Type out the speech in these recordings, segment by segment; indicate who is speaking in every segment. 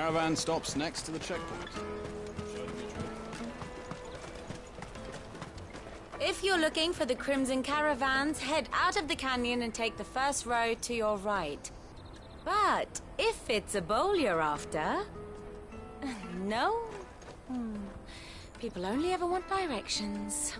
Speaker 1: Caravan stops next to the checkpoint.
Speaker 2: If you're looking for the Crimson Caravans, head out of the canyon and take the first road to your right. But if it's a bowl you're after... No? People only ever want directions.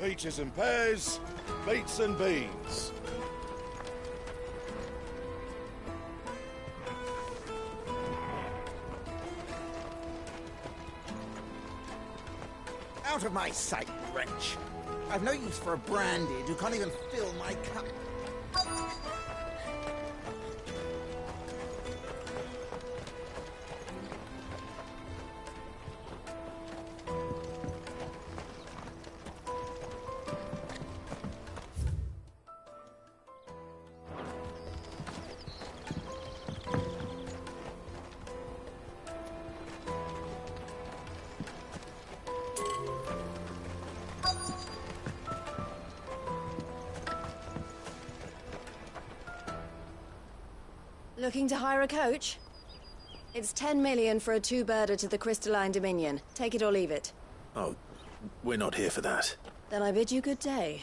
Speaker 3: Peaches and pears, beets and beans.
Speaker 4: Out of my sight, wretch. I've no use for a branded who can't even fill my cup.
Speaker 5: Looking to hire a coach? It's 10 million for a two-birder to the Crystalline Dominion. Take it or leave it.
Speaker 6: Oh, we're not here for that.
Speaker 5: Then I bid you good day.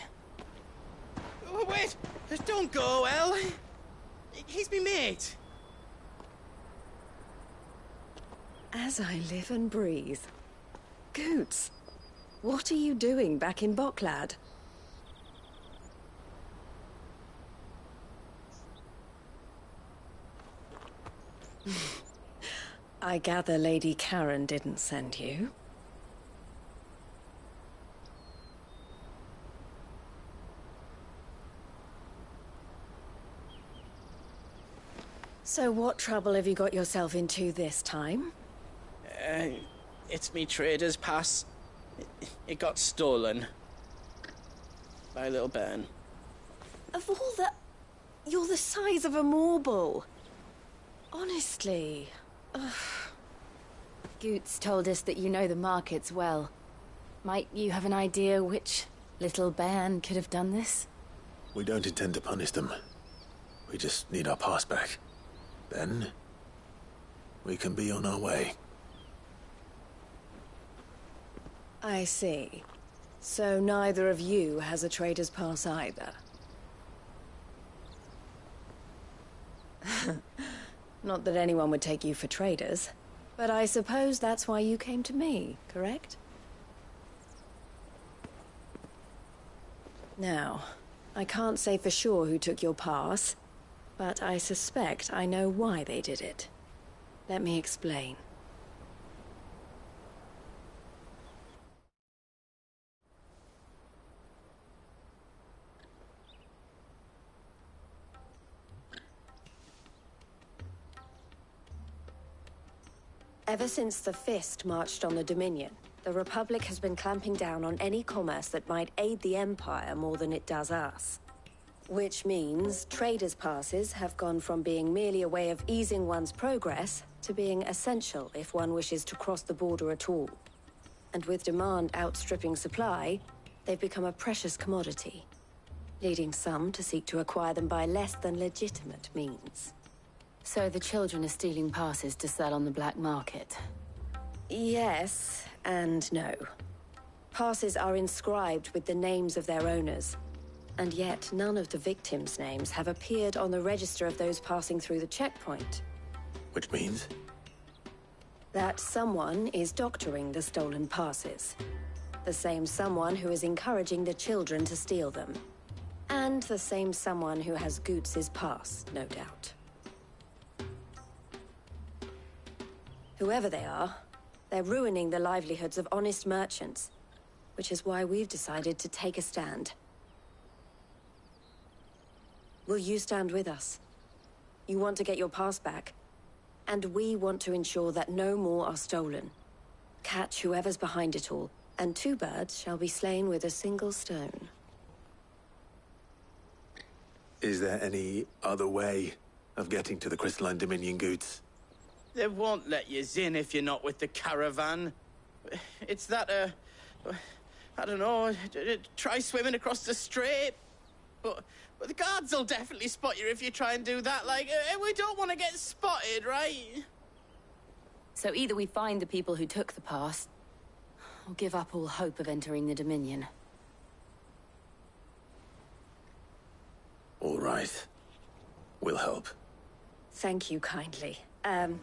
Speaker 7: Oh, wait! Don't go, El! He's me mate!
Speaker 5: As I live and breathe. Goots, what are you doing back in Boklad? I gather Lady Karen didn't send you. So what trouble have you got yourself into this time?
Speaker 7: It's me trader's pass. It got stolen. By little Ben.
Speaker 5: Of all the... You're the size of a marble. Honestly. Ugh.
Speaker 2: Goots told us that you know the markets well. Might you have an idea which little band could have done this?
Speaker 6: We don't intend to punish them. We just need our pass back. Then, we can be on our way.
Speaker 5: I see. So neither of you has a trader's pass either. Not that anyone would take you for traders, but I suppose that's why you came to me, correct? Now, I can't say for sure who took your pass, but I suspect I know why they did it. Let me explain. Ever since the Fist marched on the Dominion, the Republic has been clamping down on any commerce that might aid the Empire more than it does us. Which means traders' passes have gone from being merely a way of easing one's progress to being essential if one wishes to cross the border at all. And with demand outstripping supply, they've become a precious commodity, leading some to seek to acquire them by less than legitimate means.
Speaker 2: So the children are stealing passes to sell on the black market?
Speaker 5: Yes, and no. Passes are inscribed with the names of their owners, and yet none of the victims' names have appeared on the register of those passing through the checkpoint.
Speaker 6: Which means?
Speaker 5: That someone is doctoring the stolen passes. The same someone who is encouraging the children to steal them. And the same someone who has Goots' pass, no doubt. Whoever they are, they're ruining the livelihoods of honest merchants, which is why we've decided to take a stand. Will you stand with us? You want to get your pass back, and we want to ensure that no more are stolen. Catch whoever's behind it all, and two birds shall be slain with a single stone.
Speaker 6: Is there any other way of getting to the Crystalline Dominion goods?
Speaker 7: They won't let you in if you're not with the caravan. It's that, I don't know, try swimming across the strait. But the guards will definitely spot you if you try and do that. Like, we don't want to get spotted, right?
Speaker 2: So either we find the people who took the pass, or give up all hope of entering the Dominion.
Speaker 6: All right. We'll help.
Speaker 5: Thank you kindly. But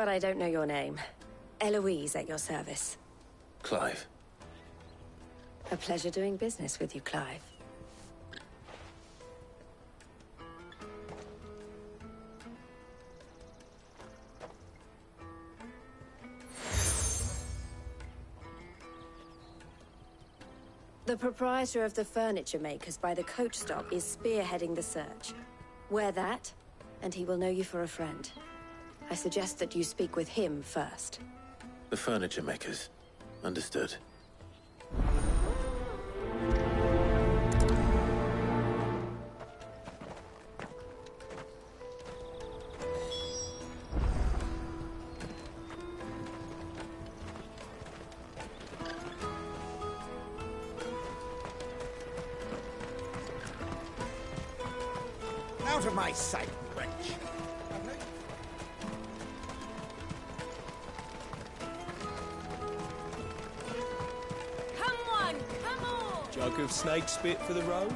Speaker 5: I don't know your name. Eloise at your service.
Speaker 6: Clive.
Speaker 5: A pleasure doing business with you, Clive. The proprietor of the furniture makers by the coach stop is spearheading the search. Wear that, and he will know you for a friend. I suggest that you speak with him first.
Speaker 6: The furniture makers. Understood.
Speaker 4: Out of my sight, wretch.
Speaker 2: Come on! Come on!
Speaker 8: Jug of snake spit for the road?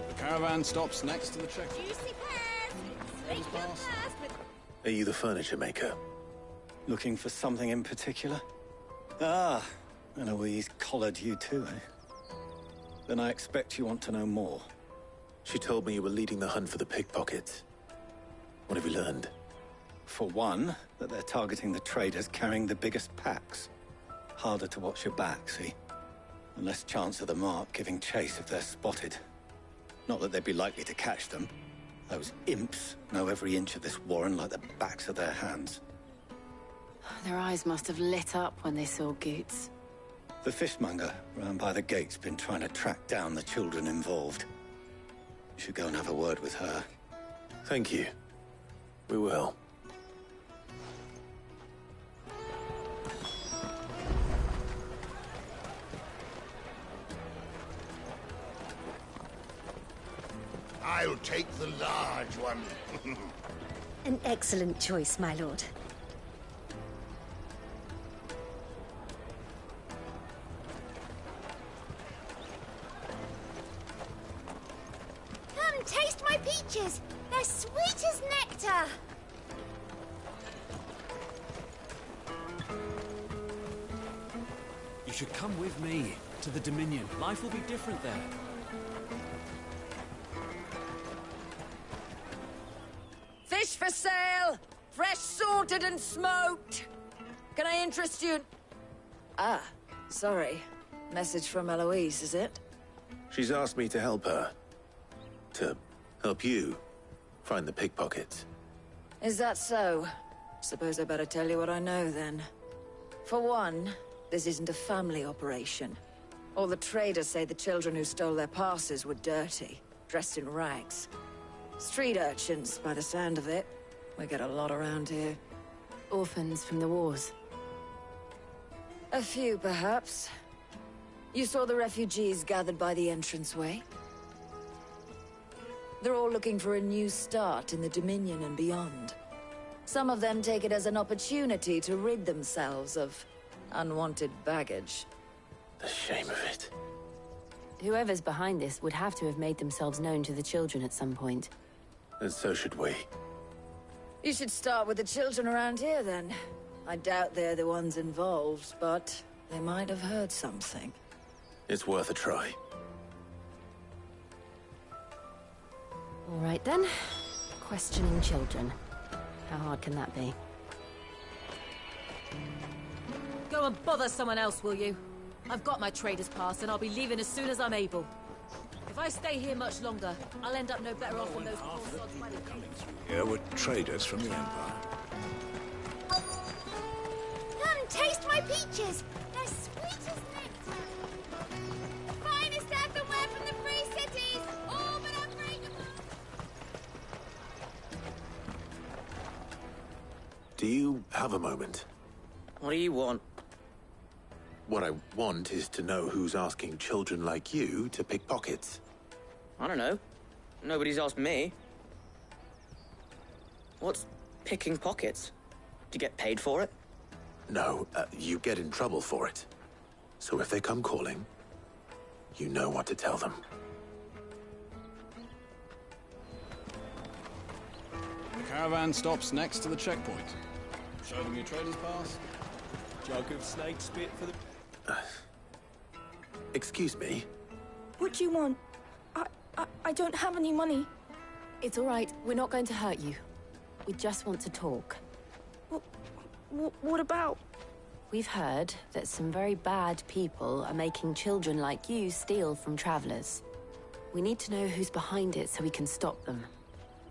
Speaker 1: The caravan stops next to the checkpoint.
Speaker 2: Juicy pears! Snake your past with...
Speaker 6: Are you the furniture maker?
Speaker 8: Looking for something in particular? Ah, Eloise collared you too, eh? Then I expect you want to know more.
Speaker 6: She told me you were leading the hunt for the pickpockets. What have you learned?
Speaker 8: For one, that they're targeting the traders carrying the biggest packs. Harder to watch your back, see? And less chance of the mark giving chase if they're spotted. Not that they'd be likely to catch them. Those imps know every inch of this warren like the backs of their hands.
Speaker 2: Their eyes must have lit up when they saw Goots.
Speaker 8: The fishmonger round by the gate's been trying to track down the children involved. You should go and have a word with her.
Speaker 6: Thank you. We will.
Speaker 3: I'll take the large one.
Speaker 5: An excellent choice, my lord.
Speaker 9: Come, taste my peaches! They're sweet as nectar!
Speaker 10: You should come with me to the Dominion. Life will be different there.
Speaker 11: Fish for sale! Fresh sorted and smoked! Can I interest you in... Ah, sorry. Message from Eloise, is it?
Speaker 6: She's asked me to help her. To help you find the pickpockets.
Speaker 11: Is that so? Suppose I better tell you what I know, then. For one, this isn't a family operation. All the traders say the children who stole their passes were dirty, dressed in rags. Street urchins, by the sound of it. We get a lot around here.
Speaker 2: Orphans from the wars.
Speaker 11: A few, perhaps. You saw the refugees gathered by the entranceway? They're all looking for a new start in the Dominion and beyond. Some of them take it as an opportunity to rid themselves of unwanted baggage.
Speaker 6: The shame of it.
Speaker 2: Whoever's behind this would have to have made themselves known to the children at some point.
Speaker 6: And so should we.
Speaker 11: You should start with the children around here, then. I doubt they're the ones involved, but they might have heard something.
Speaker 6: It's worth a try.
Speaker 2: All right, then. Questioning children. How hard can that be?
Speaker 12: Go and bother someone else, will you? I've got my trader's pass, and I'll be leaving as soon as I'm able. If I stay here much longer, I'll end up no better off than those poor sods by the gate.
Speaker 3: Here were traders from the Empire.
Speaker 9: Come, taste my peaches! They're sweet as nectar! The finest earthenware from the Free Cities! All but unbreakable!
Speaker 6: Do you have a moment?
Speaker 7: What do you want?
Speaker 6: What I want is to know who's asking children like you to pick pockets.
Speaker 7: I don't know. Nobody's asked me. What's picking pockets? Do you get paid for it?
Speaker 6: No, you get in trouble for it. So if they come calling, you know what to tell them.
Speaker 1: The caravan stops next to the checkpoint. Show them your trader's pass.
Speaker 10: Jug of snake spit for the...
Speaker 6: Excuse me?
Speaker 13: What do you want? I don't have any money.
Speaker 5: It's all right. We're not going to hurt you. We just want to talk.
Speaker 13: What about?
Speaker 5: We've heard that some very bad people are making children like you steal from travelers. We need to know who's behind it so we can stop them.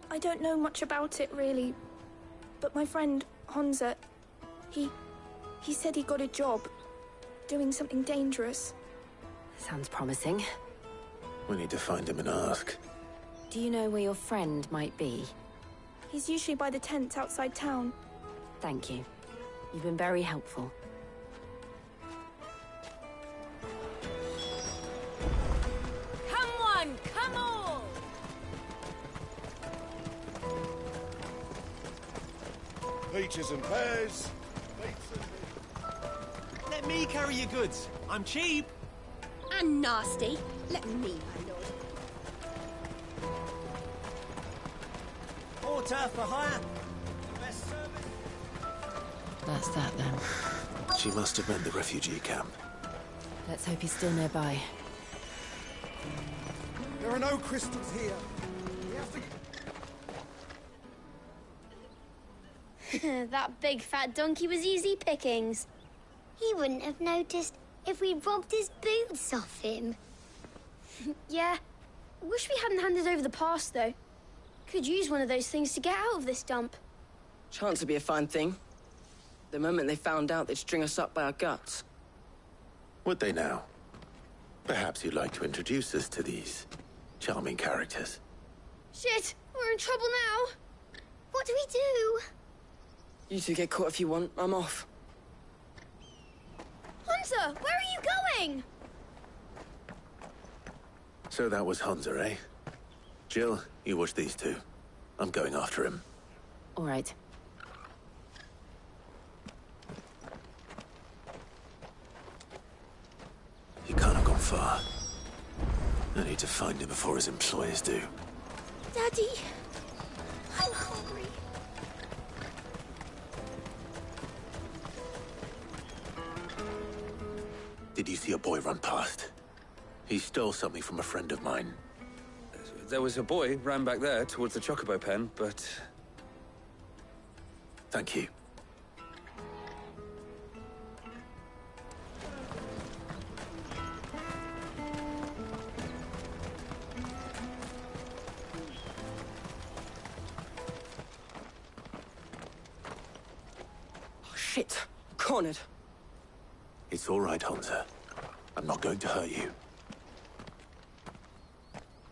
Speaker 13: I don't know much about it, really. But my friend, Honza, he said he got a job doing something dangerous.
Speaker 5: Sounds promising.
Speaker 6: We need to find him and ask.
Speaker 5: Do you know where your friend might be?
Speaker 13: He's usually by the tents outside town.
Speaker 5: Thank you. You've been very helpful.
Speaker 12: Come on, come on!
Speaker 3: Peaches and pears. Beets and
Speaker 10: Let me carry your goods. I'm cheap.
Speaker 9: And nasty. Let me, my lord.
Speaker 10: Porter for hire. Best service.
Speaker 5: That's that then.
Speaker 6: She must have meant the refugee camp.
Speaker 5: Let's hope he's still nearby.
Speaker 4: There are no crystals here. We have to...
Speaker 9: That big fat donkey was easy pickings. He wouldn't have noticed if we robbed his boots off him.
Speaker 13: Yeah. Wish we hadn't handed over the pass, though. Could use one of those things to get out of this dump.
Speaker 14: Chance would be a fine thing. The moment they found out, they'd string us up by our guts.
Speaker 6: Would they now? Perhaps you'd like to introduce us to these charming characters.
Speaker 13: Shit! We're in trouble now!
Speaker 9: What do we do?
Speaker 14: You two get caught if you want. I'm off.
Speaker 13: Hunter, where are you going?
Speaker 6: So that was Hunter, eh? Jill, you watch these two. I'm going after him.
Speaker 5: All right.
Speaker 6: He can't have gone far. I need to find him before his employers do.
Speaker 13: Daddy, I'm hungry.
Speaker 6: Did you see a boy run past? He stole something from a friend of mine.
Speaker 15: There was a boy ran back there towards the Chocobo pen, but...
Speaker 6: Thank you.
Speaker 14: Oh, shit. Cornered.
Speaker 6: It's all right, Hunter. I'm not going to hurt you.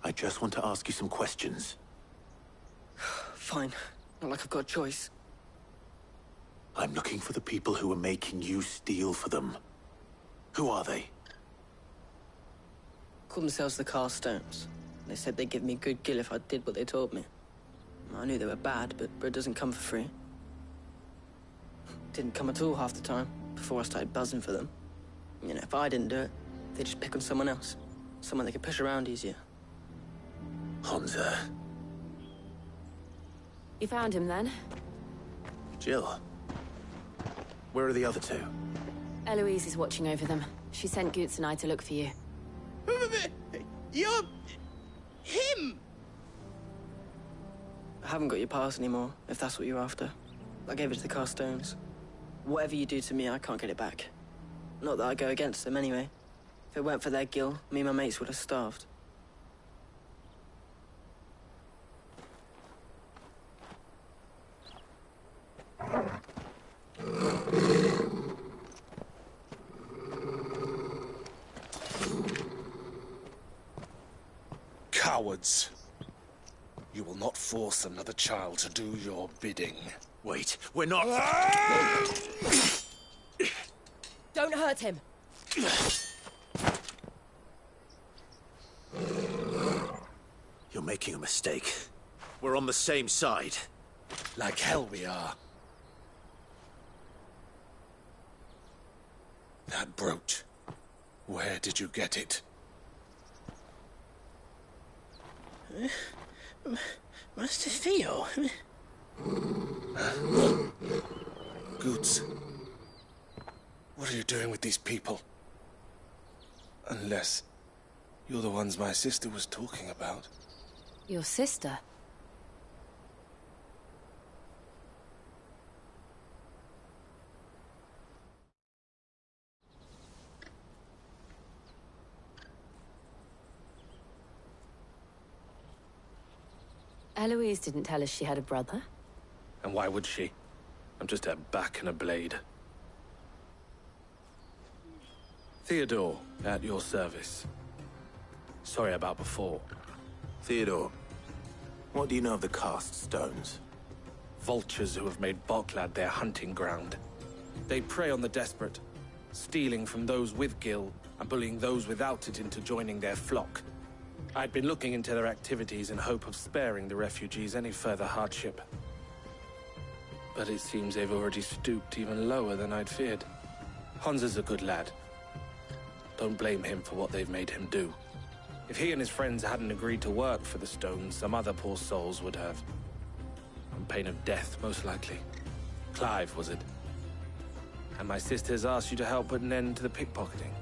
Speaker 6: I just want to ask you some questions.
Speaker 14: Fine. Not like I've got a choice.
Speaker 6: I'm looking for the people who are making you steal for them. Who are they?
Speaker 14: Called themselves the Carstones. They said they'd give me a good gill if I did what they told me. I knew they were bad, but bread doesn't come for free. Didn't come at all half the time, before I started buzzing for them. You know, if I didn't do it, they'd just pick on someone else. Someone they could push around easier.
Speaker 6: Hunter.
Speaker 5: You found him then?
Speaker 6: Jill. Where are the other two?
Speaker 5: Eloise is watching over them. She sent Goots and I to look for you.
Speaker 7: You're... him!
Speaker 14: I haven't got your pass anymore, if that's what you're after. I gave it to the Carstones. Whatever you do to me, I can't get it back. Not that I go against them anyway. If it weren't for their gill, me and my mates would have starved.
Speaker 3: Cowards. You will not force another child to do your bidding.
Speaker 6: Wait, we're not...
Speaker 12: Don't hurt him.
Speaker 6: You're making a mistake. We're on the same side.
Speaker 3: Like hell we are. That brooch. Where did you get it?
Speaker 7: Master Theo?
Speaker 3: Goots. What are you doing with these people? Unless you're the ones my sister was talking about.
Speaker 12: Your sister?
Speaker 2: Eloise didn't tell us she had a brother.
Speaker 15: And why would she? I'm just her back and a blade. Theodore, at your service. Sorry about before.
Speaker 6: Theodore, what do you know of the cast stones?
Speaker 15: Vultures who have made Boklad their hunting ground. They prey on the desperate, stealing from those with Gil and bullying those without it into joining their flock. I'd been looking into their activities in hope of sparing the refugees any further hardship. But it seems they've already stooped even lower than I'd feared. Honza's a good lad. Don't blame him for what they've made him do. If he and his friends hadn't agreed to work for the stones, some other poor souls would have. On pain of death, most likely. Clive, was it? And my sisters asked you to help put an end to the pickpocketing.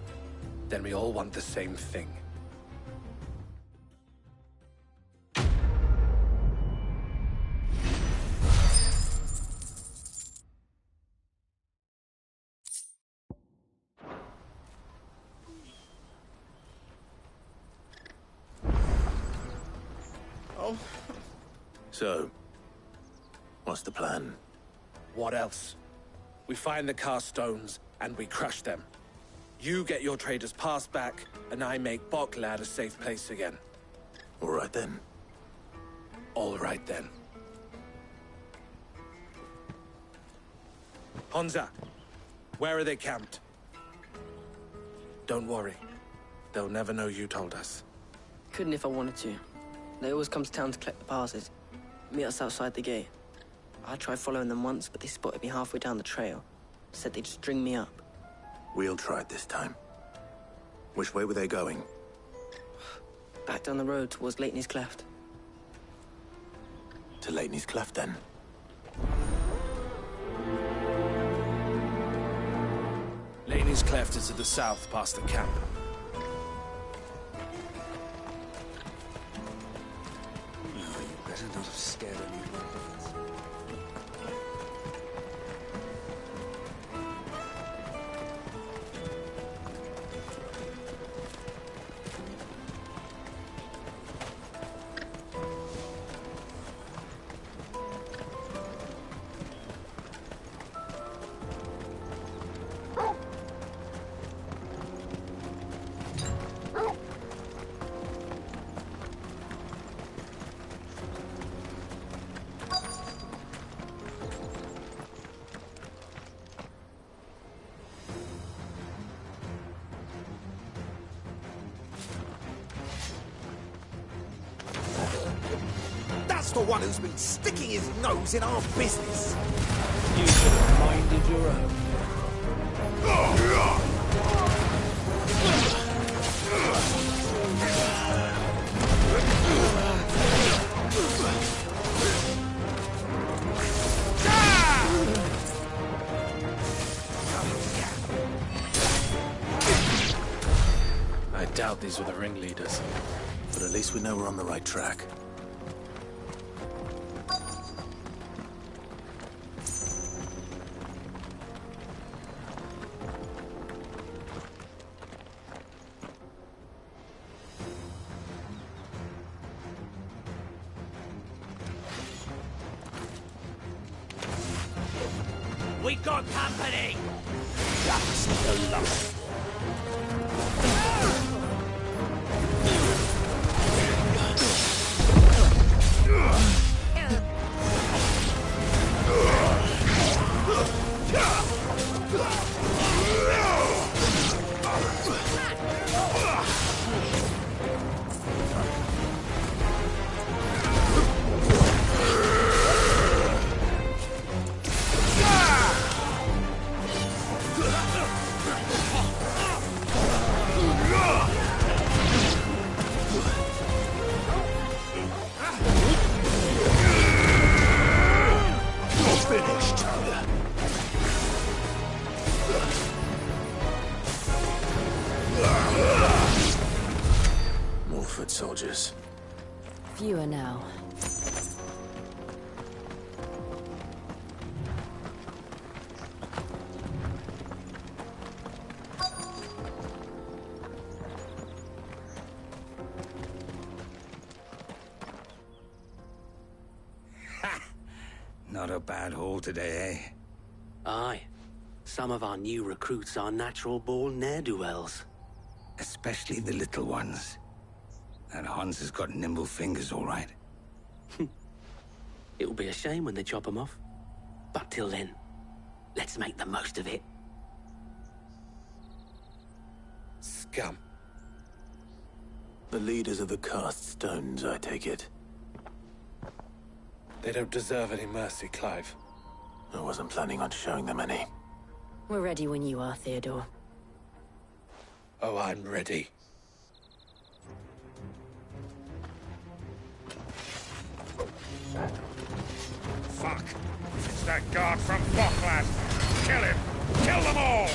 Speaker 15: Then we all want the same thing.
Speaker 6: So, what's the plan?
Speaker 15: What else? We find the cast stones, and we crush them. You get your trader's pass back, and I make Boklad a safe place again.
Speaker 6: All right then.
Speaker 15: All right then. Honza, where are they camped? Don't worry. They'll never know you told us.
Speaker 14: Couldn't if I wanted to. They always come to town to collect the passes. Meet us outside the gate. I tried following them once, but they spotted me halfway down the trail. Said they'd string me up.
Speaker 6: We'll try it this time. Which way were they going?
Speaker 14: Back down the road towards Leitney's Cleft.
Speaker 6: To Leitney's Cleft, then?
Speaker 1: Leitney's Cleft is to the south, past the camp.
Speaker 10: Better not have scared anyone.
Speaker 4: That's the one who's been sticking his nose in our business.
Speaker 1: You should have minded your own.
Speaker 15: I doubt these were the ringleaders.
Speaker 6: But at least we know we're on the right track.
Speaker 4: We got company! That's the luck.
Speaker 2: over now.
Speaker 16: Not a bad haul today, eh?
Speaker 17: Aye. Some of our new recruits are natural-born ne'er-do-wells.
Speaker 16: Especially the little ones. That Hans has got nimble fingers, all right.
Speaker 17: It'll be a shame when they chop them off. But till then, let's make the most of it.
Speaker 15: Scum.
Speaker 6: The leaders of the cast stones, I take it.
Speaker 15: They don't deserve any mercy, Clive.
Speaker 6: I wasn't planning on showing them any.
Speaker 2: We're ready when you are, Theodore.
Speaker 15: Oh, I'm ready.
Speaker 18: Fuck! It's that guard from Bocklad! Kill him! Kill them all!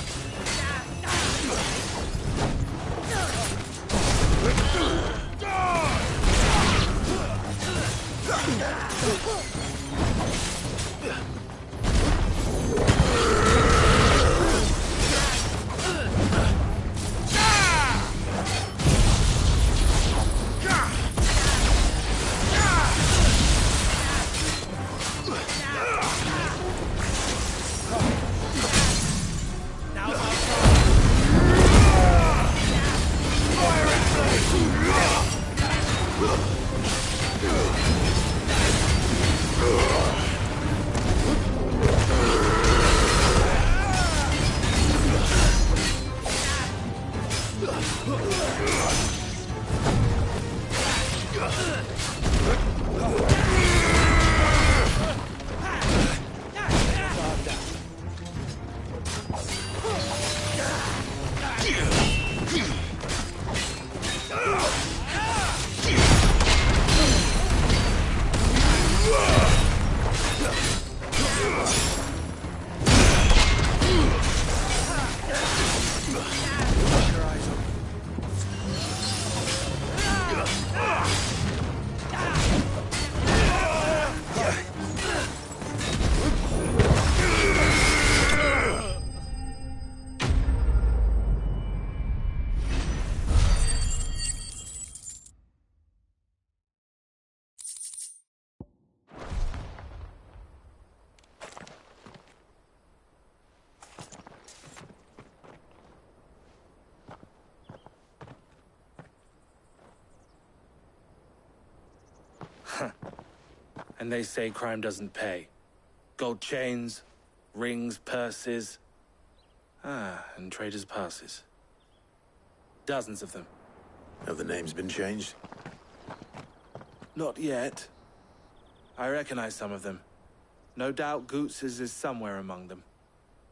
Speaker 15: And they say crime doesn't pay. Gold chains, rings, purses. And traders' passes. Dozens of them.
Speaker 6: Have the names been changed?
Speaker 15: Not yet. I recognize some of them. No doubt Goots's is somewhere among them.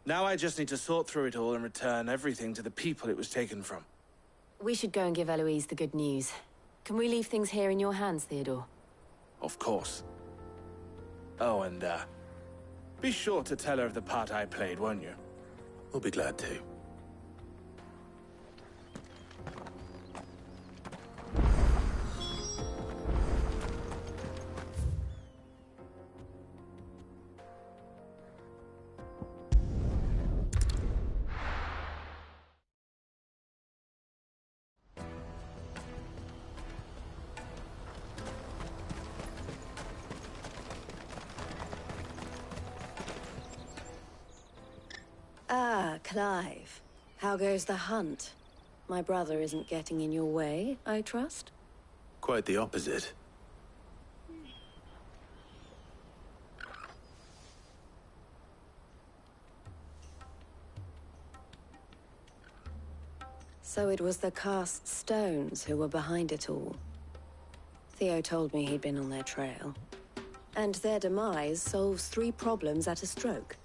Speaker 15: Now I just need to sort through it all and return everything to the people it was taken from.
Speaker 2: We should go and give Eloise the good news. Can we leave things here in your hands, Theodore?
Speaker 15: Of course. Oh, and, be sure to tell her of the part I played, won't you?
Speaker 6: We'll be glad to.
Speaker 5: Clive. How goes the hunt? My brother isn't getting in your way, I trust?
Speaker 6: Quite the opposite.
Speaker 5: So it was the cast stones who were behind it all. Theo told me he'd been on their trail. And their demise solves 3 problems at a stroke.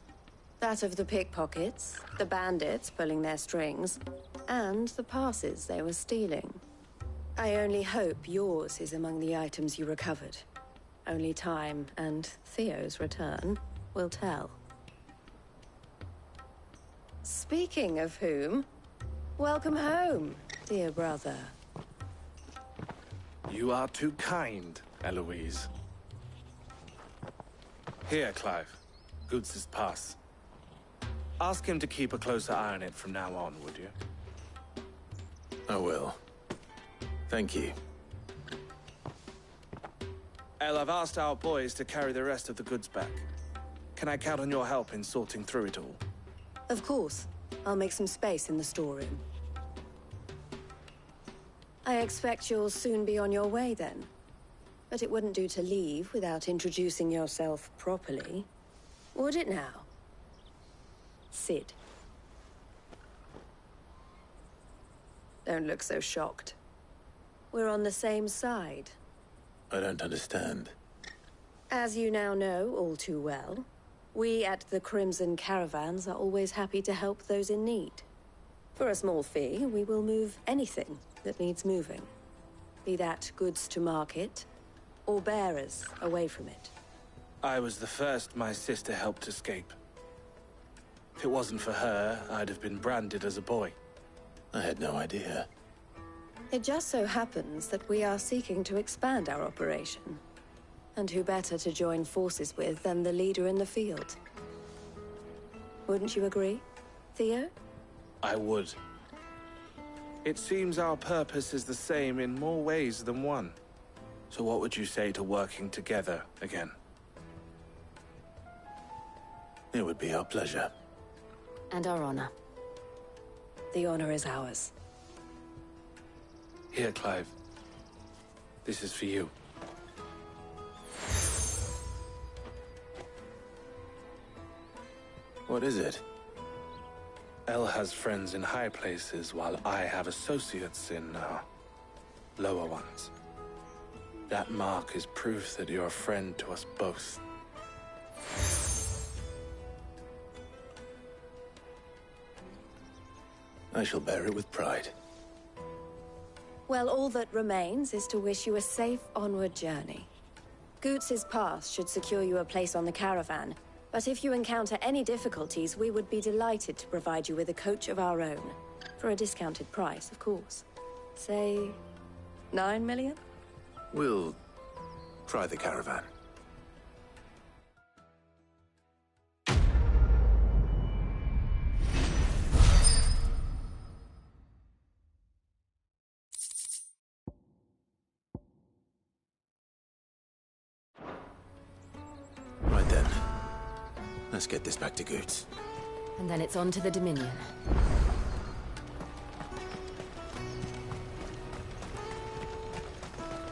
Speaker 5: That of the pickpockets, the bandits pulling their strings, and the passes they were stealing. I only hope yours is among the items you recovered. Only time and Theo's return will tell. Speaking of whom, welcome home, dear brother.
Speaker 15: You are too kind. Eloise. Here, Clive. Goots' pass. Ask him to keep a closer eye on it from now on, would you?
Speaker 6: I will. Thank you.
Speaker 15: El, I've asked our boys to carry the rest of the goods back. Can I count on your help in sorting through it all?
Speaker 5: Of course. I'll make some space in the storeroom. I expect you'll soon be on your way then. But it wouldn't do to leave without introducing yourself properly. Would it now? Cid. Don't look so shocked. We're on the same side.
Speaker 6: I don't understand.
Speaker 5: As you now know all too well, we at the Crimson Caravans are always happy to help those in need. For a small fee, we will move anything that needs moving. Be that goods to market, or bearers away from it.
Speaker 15: I was the first my sister helped escape. If it wasn't for her, I'd have been branded as a boy.
Speaker 6: I had no idea.
Speaker 5: It just so happens that we are seeking to expand our operation. And who better to join forces with than the leader in the field? Wouldn't you agree, Theo?
Speaker 15: I would. It seems our purpose is the same in more ways than one. So what would you say to working together again?
Speaker 6: It would be our pleasure.
Speaker 5: And our honor. The honor is ours.
Speaker 15: Here, Clive. This is for you.
Speaker 6: What is it?
Speaker 15: El has friends in high places, while I have associates in, lower ones. That mark is proof that you're a friend to us both.
Speaker 6: I shall bear it with pride.
Speaker 5: Well, all that remains is to wish you a safe onward journey. Goots' pass should secure you a place on the caravan, but if you encounter any difficulties, we would be delighted to provide you with a coach of our own. For a discounted price, of course. Say, 9 million?
Speaker 6: We'll try the caravan. Right then. Let's get this back to Goots.
Speaker 2: And then it's on to the Dominion.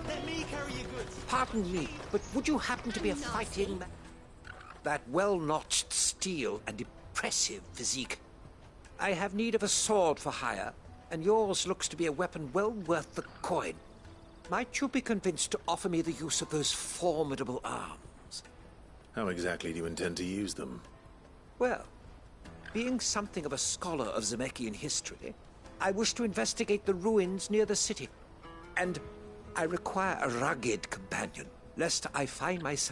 Speaker 4: Let me carry your goods.
Speaker 19: Pardon me, but would you happen to be a fighting man? That well-notched steel and impressive physique. I have need of a sword for hire, and yours looks to be a weapon well worth the coin. Might you be convinced to offer me the use of those formidable arms?
Speaker 6: How exactly do you intend to use them?
Speaker 19: Well, being something of a scholar of Zemeckis history, I wish to investigate the ruins near the city. And I require a rugged companion, lest I find myself